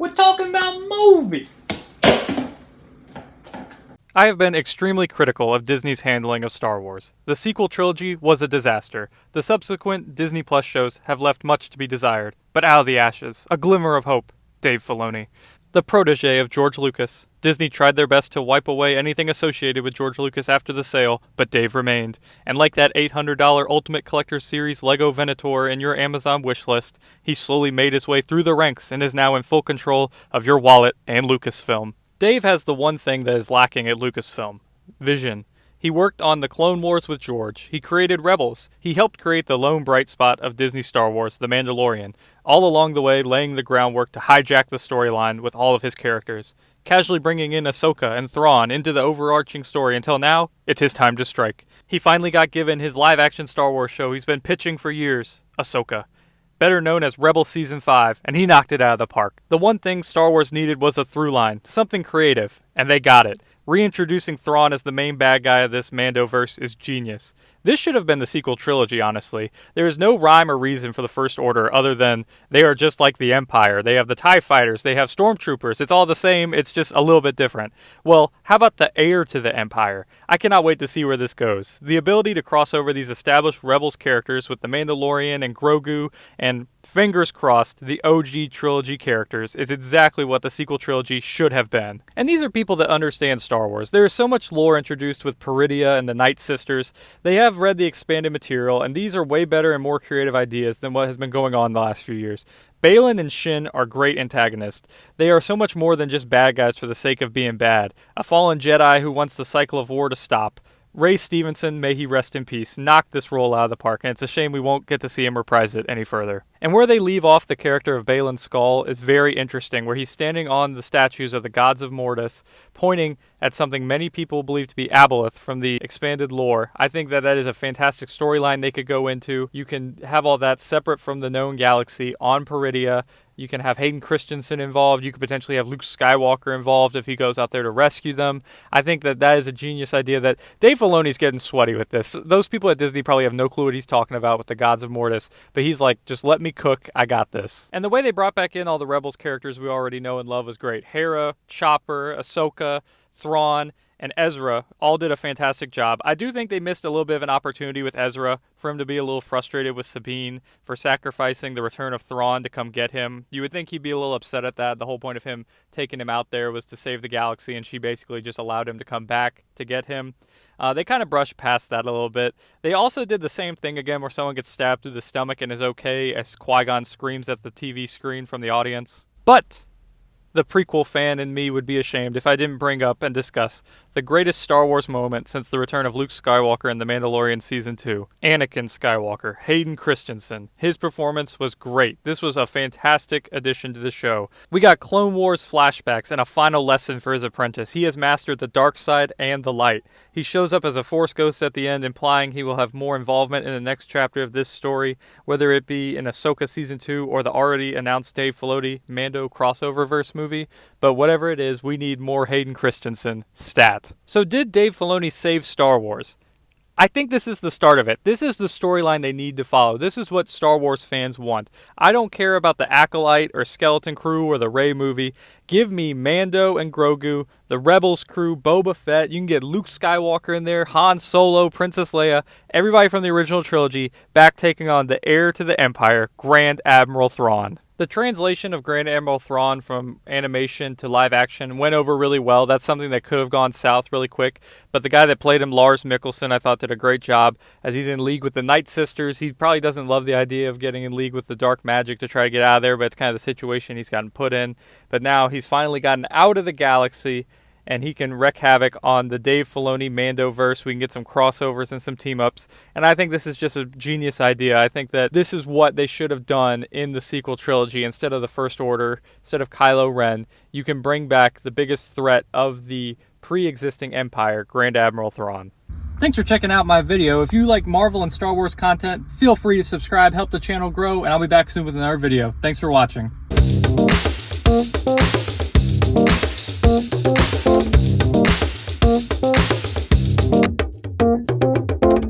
We're talking about movies. I have been extremely critical of Disney's handling of Star Wars. The sequel trilogy was a disaster. The subsequent Disney Plus shows have left much to be desired. But out of the ashes, a glimmer of hope, Dave Filoni. The protege of George Lucas, Disney tried their best to wipe away anything associated with George Lucas after the sale, but Dave remained. And like that $800 Ultimate Collector's Series Lego Venator in your Amazon wishlist, he slowly made his way through the ranks and is now in full control of your wallet and Lucasfilm. Dave has the one thing that is lacking at Lucasfilm: vision. He worked on the Clone Wars with George. He created Rebels. He helped create the lone bright spot of Disney Star Wars, The Mandalorian, all along the way laying the groundwork to hijack the storyline with all of his characters, casually bringing in Ahsoka and Thrawn into the overarching story until now, it's his time to strike. He finally got given his live-action Star Wars show he's been pitching for years, Ahsoka, better known as Rebels Season 5, and he knocked it out of the park. The one thing Star Wars needed was a through line, something creative, and they got it. Reintroducing Thrawn as the main bad guy of this Mandoverse is genius. This should have been the sequel trilogy, honestly. There is no rhyme or reason for the First Order other than they are just like the Empire. They have the TIE Fighters, they have Stormtroopers. It's all the same, it's just a little bit different. Well, how about the heir to the Empire? I cannot wait to see where this goes. The ability to cross over these established Rebels characters with the Mandalorian and Grogu and, fingers crossed, the OG trilogy characters is exactly what the sequel trilogy should have been. And these are people that understand Star Wars. There is so much lore introduced with Peridia and the Night Sisters. They have read the expanded material, and these are way better and more creative ideas than what has been going on the last few years. Baylan and Shin are great antagonists. They are so much more than just bad guys for the sake of being bad. A fallen Jedi who wants the cycle of war to stop. Ray Stevenson, may he rest in peace, knocked this role out of the park, and it's a shame we won't get to see him reprise it any further. And where they leave off the character of Baylan Skoll is very interesting, where he's standing on the statues of the gods of Mortis, pointing at something many people believe to be Aboleth from the expanded lore. I think that is a fantastic storyline they could go into. You can have all that separate from the known galaxy on Peridia. You can have Hayden Christensen involved. You could potentially have Luke Skywalker involved if he goes out there to rescue them. I think that is a genius idea that Dave Filoni's getting sweaty with this. Those people at Disney probably have no clue what he's talking about with the gods of Mortis, but he's like, just let me cook. I got this. And the way they brought back in all the Rebels characters we already know and love was great. Hera, Chopper, Ahsoka, Thrawn, and Ezra all did a fantastic job. I do think they missed a little bit of an opportunity with Ezra for him to be a little frustrated with Sabine for sacrificing the return of Thrawn to come get him. You would think he'd be a little upset at that. The whole point of him taking him out there was to save the galaxy, and she basically just allowed him to come back to get him. They kind of brushed past that a little bit. They also did the same thing again where someone gets stabbed through the stomach and is okay as Qui-Gon screams at the TV screen from the audience. But the prequel fan in me would be ashamed if I didn't bring up and discuss the greatest Star Wars moment since the return of Luke Skywalker in The Mandalorian Season 2. Anakin Skywalker, Hayden Christensen. His performance was great. This was a fantastic addition to the show. We got Clone Wars flashbacks and a final lesson for his apprentice. He has mastered the dark side and the light. He shows up as a Force ghost at the end, implying he will have more involvement in the next chapter of this story, whether it be in Ahsoka Season 2 or the already announced Dave Filoni Mando crossover-verse movie. But whatever it is, we need more Hayden Christensen stat. So did Dave Filoni save Star Wars? I think this is the start of it. This is the storyline they need to follow. This is what Star Wars fans want. I don't care about the Acolyte or Skeleton Crew or the Rey movie. Give me Mando and Grogu, the Rebels crew, Boba Fett. You can get Luke Skywalker in there, Han Solo, Princess Leia, everybody from the original trilogy back taking on the heir to the Empire, Grand Admiral Thrawn. The translation of Grand Admiral Thrawn from animation to live action went over really well. That's something that could have gone south really quick. But the guy that played him, Lars Mikkelsen, I thought did a great job. As he's in league with the Night Sisters, he probably doesn't love the idea of getting in league with the dark magic to try to get out of there, but it's kind of the situation he's gotten put in. But now he's finally gotten out of the galaxy, and he can wreak havoc on the Dave Filoni Mandoverse. We can get some crossovers and some team-ups. And I think this is just a genius idea. I think that this is what they should have done in the sequel trilogy. Instead of the First Order, instead of Kylo Ren, you can bring back the biggest threat of the pre-existing Empire, Grand Admiral Thrawn. Thanks for checking out my video. If you like Marvel and Star Wars content, feel free to subscribe, help the channel grow, and I'll be back soon with another video. Thanks for watching.